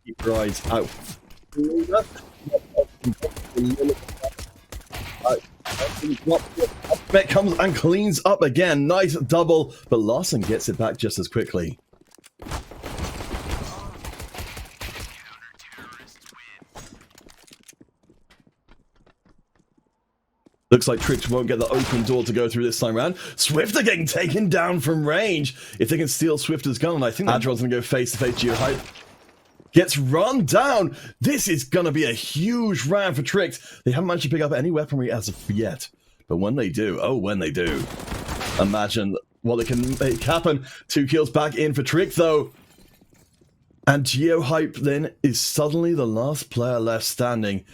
keep your eyes out. Beck comes and cleans up again. Nice double, but Larson gets it back just as quickly. Looks like Trix won't get the open door to go through this time around. Swifter getting taken down from range. If they can steal Swifter's gun, and I think Adron's going to go face-to-face. GeoHight gets run down. This is going to be a huge round for Trix. They haven't managed to pick up any weaponry as of yet. But when they do, oh, when they do, imagine what they can make happen. 2 kills back in for Trix, though. And GeoHight then is suddenly the last player left standing.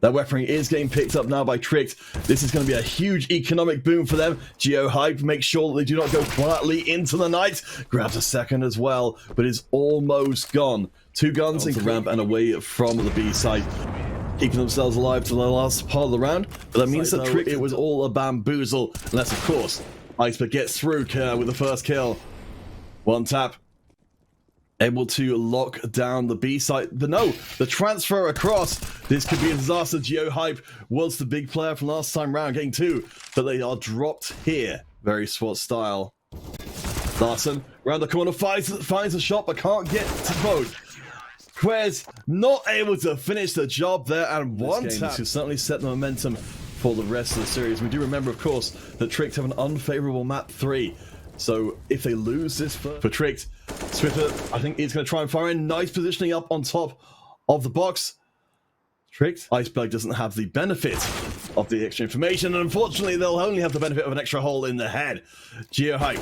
That weaponry is getting picked up now by Trix. This is going to be a huge economic boom for them. GeoHight makes sure that they do not go quietly into the night. Grabs a second as well, but is almost gone. 2 guns in the ramp and away from the B side. Keeping themselves alive to the last part of the round. But that means that Trix, it was all a bamboozle. Unless, of course, Iceberg gets through with the first kill. OneTap able to lock down the B site, but no, the transfer across. This could be a disaster. GeoHight was the big player from last time round, getting 2, but they are dropped here. Very SWAT style. Larson around the corner finds a shot, but can't get to both. Quez not able to finish the job there, and OneTap to certainly set the momentum for the rest of the series. We do remember, of course, that Trix have an unfavorable map 3. So if they lose this for Trix, Swifter, I think he's going to try and fire in. Nice positioning up on top of the box. Trix, Iceberg doesn't have the benefit of the extra information, and unfortunately they'll only have the benefit of an extra hole in the head. GeoHight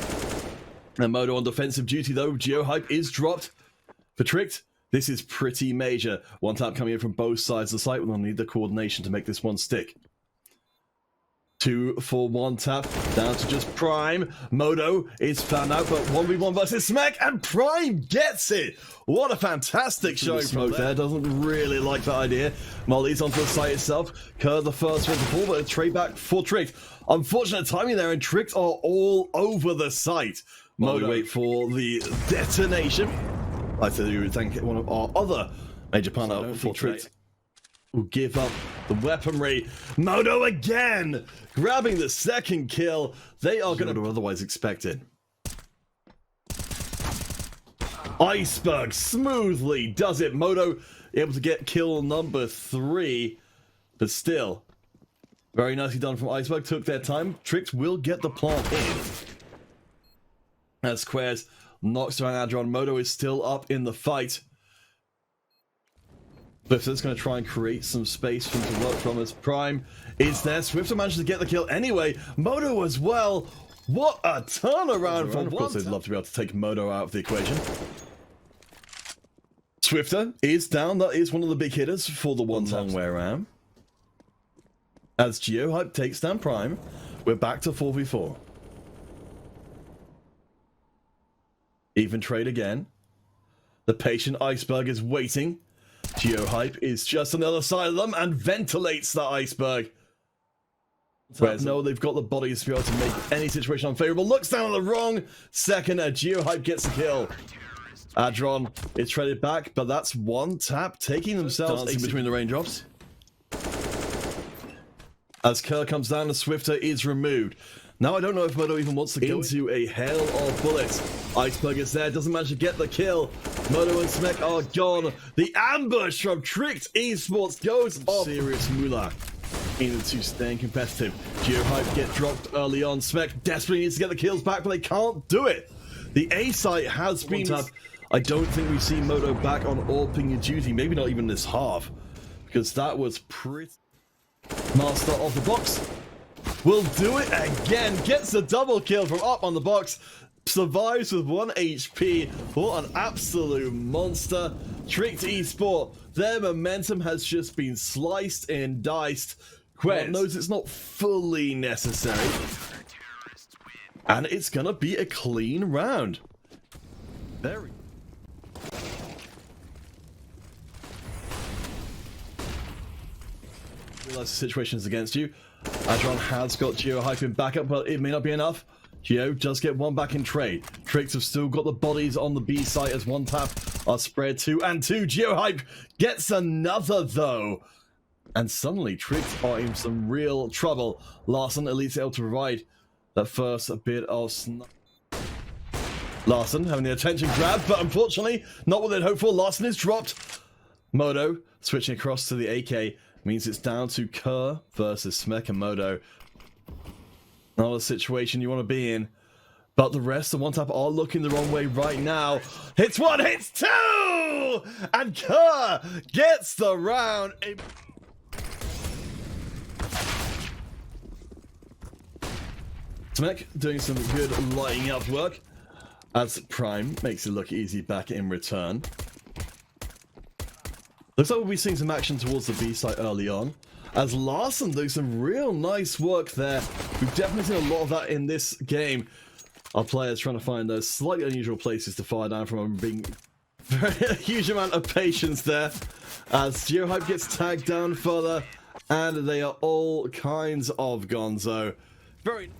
and Modo on defensive duty, though. GeoHight is dropped for Trix. This is pretty major. OneTap coming in from both sides of the site. We'll need the coordination to make this one stick. 2 for OneTap, down to just Prime. Modo is found out, but 1v1 versus Smack, and Prime gets it! What a fantastic showing from there. Doesn't really like that idea. Molly's onto the site itself. Kerr the first one to fall, but a trade back for Trix. Unfortunate timing there, and Trix are all over the site. Modo wait for the detonation. I thank one of our other major partner for Trix. Will give up the weaponry. Modo again grabbing the second kill. They are going to otherwise expected. Iceberg smoothly does it. Modo able to get kill number 3, but still very nicely done from Iceberg. Took their time. Trix will get the plant in as Quez knocks around Adron. Modo is still up in the fight. Swifter's going to try and create some space for him to work from as Prime is there. Swifter manages to get the kill anyway. Modo as well. What a turnaround from OneTap. Of course, they'd love to be able to take Modo out of the equation. Swifter is down. That is one of the big hitters for the one long way around. As GeoHight takes down Prime, we're back to 4v4. Even trade again. The patient Iceberg is waiting. GeoHight is just on the other side of them and ventilates that Iceberg. Whereas no, they've got the bodies to be able to make any situation unfavorable. Looks down on the wrong second, and GeoHight gets the kill. Adron is traded back, but that's OneTap taking themselves in between the raindrops. As Kerr comes down, the Swifter is removed. Now I don't know if Modo even wants to go into a hail of bullets. Iceberg is there, doesn't manage to get the kill. Modo and Smek are gone. The ambush from Trix Esports goes off. Serious moolah into staying competitive. GeoHight get dropped early on. Smek desperately needs to get the kills back, but they can't do it. The A site has been tapped. I don't think we see Modo back on AWPing duty. Maybe not even this half, because that was pretty. Master of the box will do it again. Gets a double kill from up on the box. Survives with 1 HP. What an absolute monster. Trix Esport. Their momentum has just been sliced and diced. Quez knows it's not fully necessary. And it's gonna be a clean round. Very. Realize the situation is against you. Adron has got GeoHight in backup, but it may not be enough. Geo does get one back in trade. Tricks have still got the bodies on the B site as OneTap are spread 2 and 2. GeoHype gets another though. And suddenly Tricks are in some real trouble. Larson at least able to provide that first bit of Larson having the attention grab, but unfortunately not what they'd hoped for. Larson is dropped. Modo switching across to the AK means it's down to Kerr versus Smek and Modo. Not a situation you want to be in, but the rest of OneTap are looking the wrong way right now. Hits one, hits two, and Kerr gets the round. Smek doing some good lighting up work as Prime makes it look easy back in return. Looks like we'll be seeing some action towards the B site early on, as Larson doing some real nice work there. We've definitely seen a lot of that in this game. Our players trying to find those slightly unusual places to fire down from, and being a huge amount of patience there, as GeoHype gets tagged down further, and they are all kinds of gonzo. Very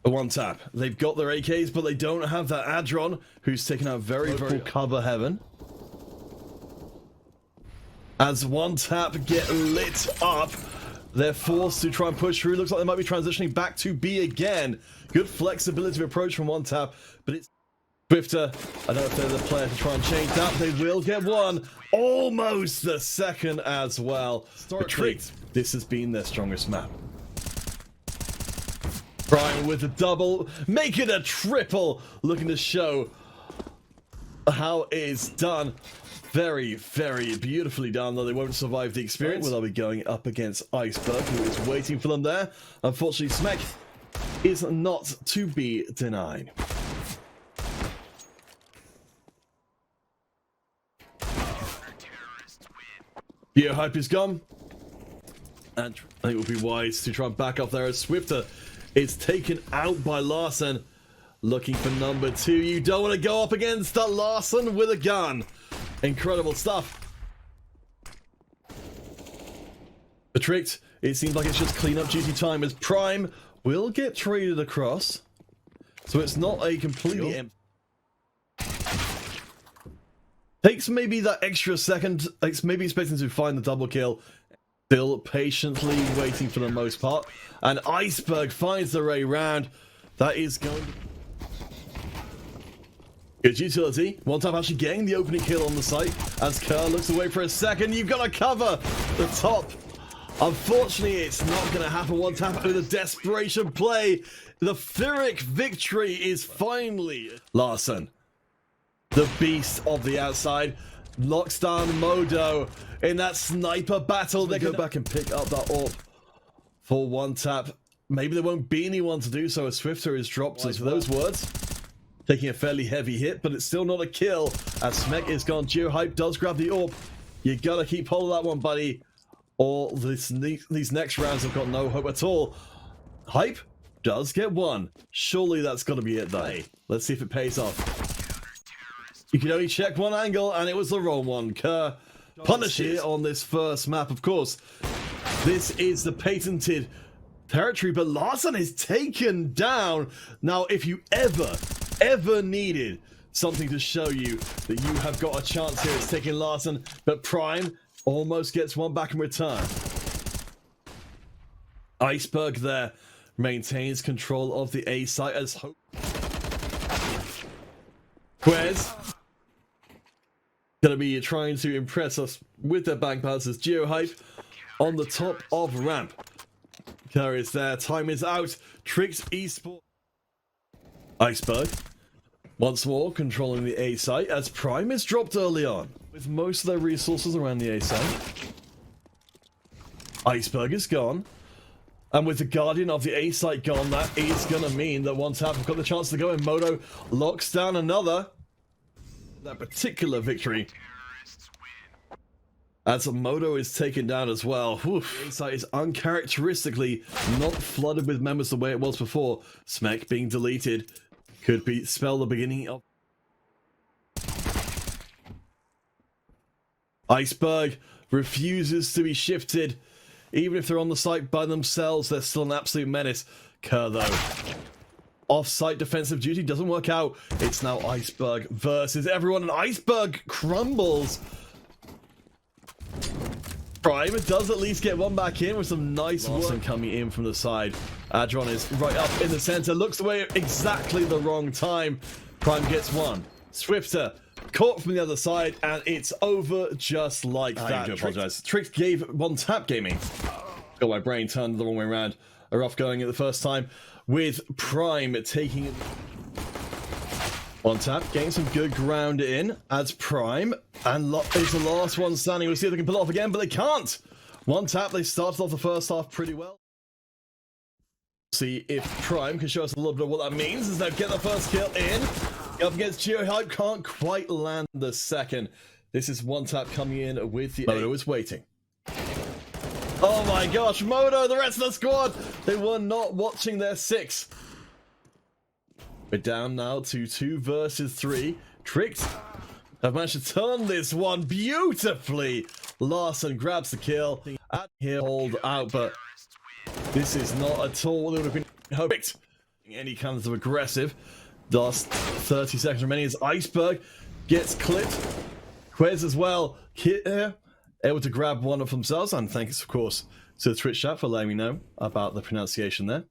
OneTap. They've got their AKs, but they don't have that Adron, who's taken out very cover heaven. As OneTap get lit up, they're forced to try and push through. Looks like they might be transitioning back to B again. Good flexibility of approach from OneTap, but it's Swifter. I don't know if they're the player to try and change that. They will get one. Almost the second as well. Historically, this has been their strongest map. Brian with a double, make it a triple, looking to show how it is done. Very, very beautifully done, though they won't survive the experience. Well, they'll be going up against Iceberg, who is waiting for them there. Unfortunately, Smek is not to be denied. GeoHype is gone, and I think it would be wise to try and back up there as Swifter is taken out by Larson. Looking for number 2. You don't want to go up against the Larson with a gun. Incredible stuff. The Tricked, it seems like it's just cleanup duty time, as Prime will get traded across. So it's not a completely empty. Takes maybe that extra second, maybe expecting to find the double kill. Still patiently waiting for the most part. And Iceberg finds the Ray round. That is going to... Good utility. OneTap actually getting the opening kill on the site as Kerr looks away for a second. You've got to cover the top. Unfortunately, it's not going to happen. OneTap with a desperation play. The Pyrrhic victory is finally... Larson, the beast of the outside, locks down Modo in that sniper battle. They go back and pick up that AWP for OneTap. Maybe there won't be anyone to do so as Swifter is dropped as those words. Taking a fairly heavy hit, but it's still not a kill as Smek is gone. GeoHype does grab the AWP. You gotta keep hold of that one, buddy, or these next rounds have got no hope at all. Hype does get one. Surely that's gotta be it though. Let's see if it pays off. You can only check one angle, and it was the wrong one. Kerr punish here on this first map, of course. This is the patented territory, but Larson is taken down. Now, if you ever needed something to show you that you have got a chance here, it's taking Larson, but Prime almost gets one back in return. Iceberg there maintains control of the A site as hope. Quez gonna be trying to impress us with their bank passes. GeoHype on the top of ramp. Kerr is there, time is out. Tricks Esports. Iceberg once more controlling the A site as Prime is dropped early on with most of their resources around the A site. Iceberg is gone, and with the Guardian of the A site gone, that is gonna mean that OneTap have got the chance to go, and Modo locks down another. That particular victory as Modo is taken down as well. Oof. The A site is uncharacteristically not flooded with members the way it was before. Smek being deleted could be spell the beginning of... Iceberg refuses to be shifted. Even if they're on the site by themselves, they're still an absolute menace. Kerr, though. Off-site defensive duty doesn't work out. It's now Iceberg versus everyone, and Iceberg crumbles. Prime does at least get one back in with some nice work coming in from the side. Adron is right up in the center, looks away at exactly the wrong time. Prime gets one. Swifter caught from the other side, and it's over just like that. I do apologize. Trix gave OneTap Gaming. Got my brain turned the wrong way around. A rough going at the first time, with Prime taking it. OneTap getting some good ground in as Prime, and is the last one standing. We'll see if they can pull it off again, but they can't. OneTap, they started off the first half pretty well. See if Prime can show us a little bit of what that means as they get the first kill in. Up against HiGHLiGHTS, can't quite land the second. This is OneTap coming in with the Modo is waiting. Oh my gosh, Modo, the rest of the squad, they were not watching their six. We're down now to 2 versus 3. Trix have managed to turn this one beautifully. Larson grabs the kill. And here hold out, but this is not at all what they would have been hoping. Any kinds of aggressive. Last 30 seconds remaining as Iceberg gets clipped. Quez as well. Here, able to grab one of themselves. And thanks, of course, to the Twitch chat for letting me know about the pronunciation there.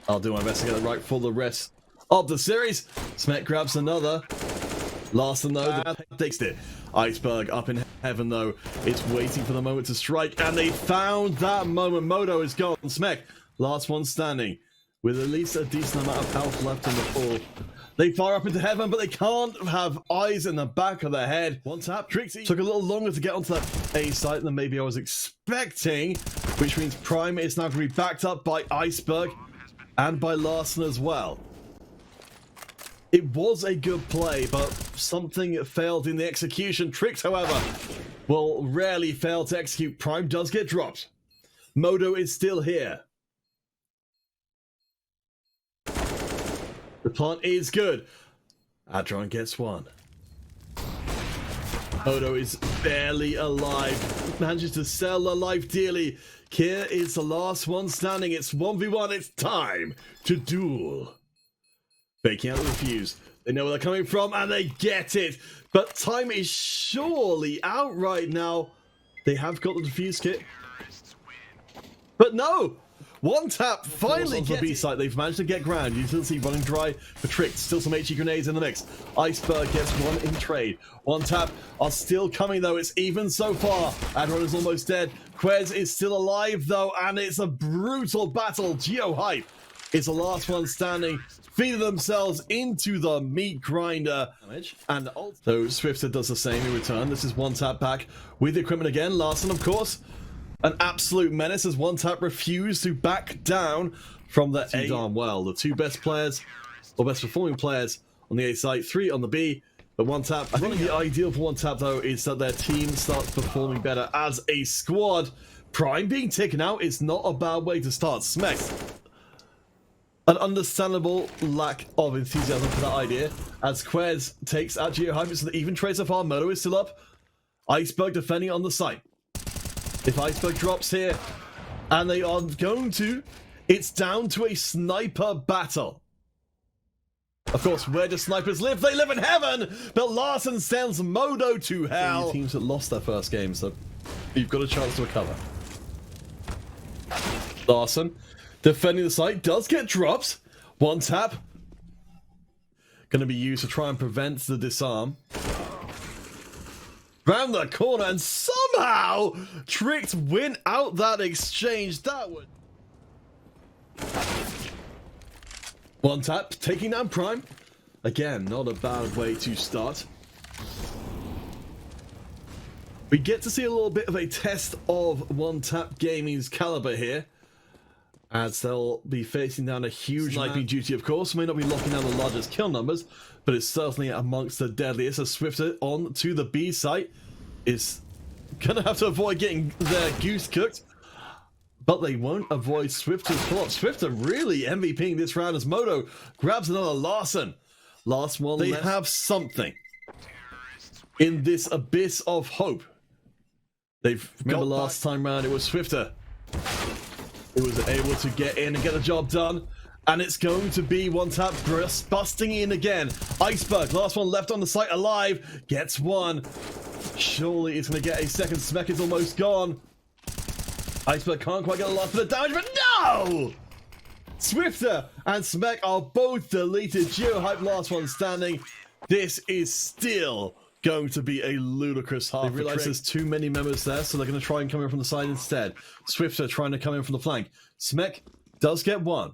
I'll do my best to get it right for the rest of the series. Smet grabs another. Larson, though, takes it. Iceberg up in heaven, though. It's waiting for the moment to strike, and they found that moment. Modo is gone. Smek, last one standing, with at least a decent amount of health left in the pool. They fire up into heaven, but they can't have eyes in the back of their head. OneTap. Trixie took a little longer to get onto that A site than maybe I was expecting, which means Prime is now going to be backed up by Iceberg and by Larson as well. It was a good play, but something failed in the execution. Trix, however, will rarely fail to execute. Prime does get dropped. Modo is still here. The plant is good. Adron gets one. Modo is barely alive. Manages to sell the life dearly. Here is the last one standing. It's 1v1. It's time to duel. Faking out the defuse. They know where they're coming from, and they get it. But time is surely out right now. They have got the defuse kit. But no! OneTap finally gets the B site. They've managed to get ground. Utility running dry for Trix. Still some HE grenades in the mix. Iceberg gets one in trade. OneTap are still coming, though. It's even so far. Adron is almost dead. Quez is still alive, though, and it's a brutal battle. HiGHLiGHTS is the last one standing. Feeding themselves into the meat grinder. And so Swifter does the same in return. This is OneTap back with the equipment again. Larson, of course, an absolute menace as OneTap refused to back down from the A. Darn well, the two best players, or best performing players on the A site, 3 on the B. But OneTap, I think the ideal for OneTap, though, is that their team starts performing better as a squad. Prime being taken out is not a bad way to start. Smek, an understandable lack of enthusiasm for that idea, as Quez takes out HiGHLiGHTS, so the even trade so far. Modo is still up. Iceberg defending on the site. If Iceberg drops here, and they are going to, it's down to a sniper battle. Of course, where do snipers live? They live in heaven! But Larson sends Modo to hell. The teams that lost their first game, so you've got a chance to recover. Larson defending the site, does get dropped. OneTap going to be used to try and prevent the disarm. Round the corner, and somehow Trix win out that exchange. That would OneTap taking down Prime. Again, not a bad way to start. We get to see a little bit of a test of OneTap Gaming's caliber here, as they'll be facing down a huge sniping duty, of course. May not be locking down the largest kill numbers, but it's certainly amongst the deadliest. As Swifter on to the B site is gonna have to avoid getting their goose cooked, but they won't avoid Swifter's pull-up. Swifter really MVPing this round as Modo grabs another Larson. Last one. They have something in this abyss of hope. They've remember last time round it was Swifter It was able to get in and get the job done. And it's going to be OneTap busting in again. Iceberg, last one left on the site alive, gets one. Surely it's going to get a second. Smek is almost gone. Iceberg can't quite get a lot of the damage, but no! Swifter and Smek are both deleted. HiGHLiGHTS last one standing. This is still going to be a ludicrous half. They realize there's too many members there, so they're going to try and come in from the side instead. Swifter trying to come in from the flank. Smek does get one.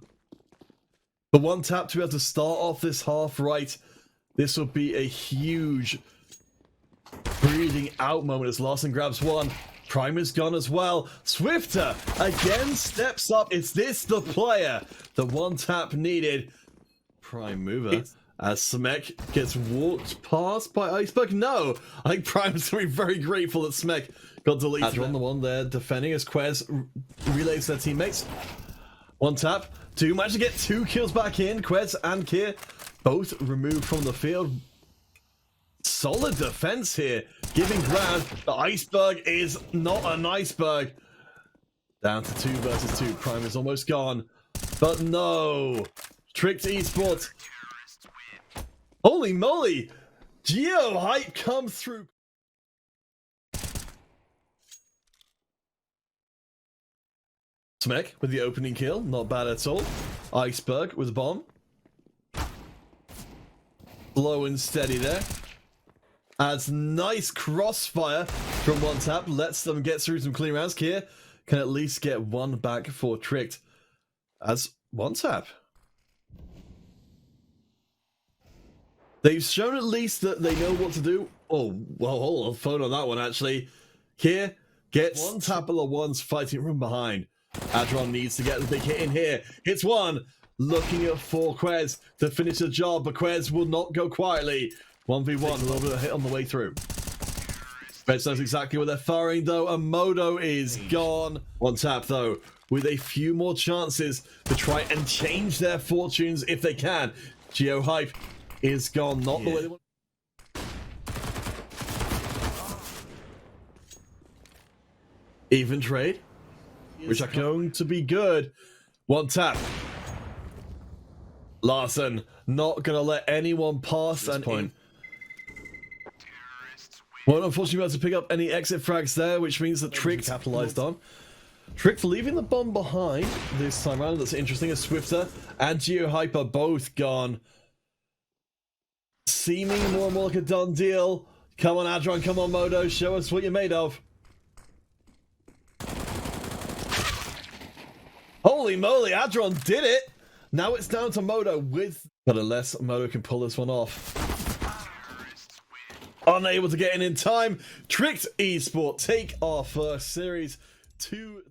But OneTap to be able to start off this half right. This will be a huge breathing out moment as Larson grabs one. Prime is gone as well. Swifter again steps up. Is this the player that OneTap needed? Prime mover. As Smek gets walked past by Iceberg. No, I think Prime's going to be very grateful that Smek got deleted. Adron, the one there defending as Quez relays their teammates. OneTap do manage to get 2 kills back in. Quez and Kier both removed from the field. Solid defense here, giving ground. The Iceberg is not an iceberg. Down to 2 versus 2. Prime is almost gone, but no. Tricked Esports. Holy moly! HiGHLiGHTS come through. Smek with the opening kill, not bad at all. Iceberg with a bomb. Slow and steady there. As nice crossfire from OneTap lets them get through some clean rounds. Kier can at least get one back for Tricked as OneTap. They've shown at least that they know what to do. Oh, well, hold on, phone on that one actually. Kier gets OneTap of the ones fighting from behind. Adron needs to get the big hit in here. Hits one. Looking at 4 Quez to finish the job, but Quez will not go quietly. 1v1, a little bit of a hit on the way through. Quez knows exactly where they're firing though, and Modo is gone. OneTap though, with a few more chances to try and change their fortunes if they can. HiGHLiGHTS is gone, not the way they want. Even trade, which are going to be good. OneTap. Larson not gonna let anyone pass and point. Well, unfortunately, we had to pick up any exit frags there, which means that Tricked capitalized on. Tricked leaving the bomb behind this time around. That's interesting. As Swifter and HiGHLiGHTS are both gone. Seeming more and more like a done deal. Come on, Adron. Come on, Modo. Show us what you're made of. Holy moly, Adron did it. Now it's down to Modo with... But unless Modo can pull this one off. Unable to get in time. Tricked Esports take our first series 2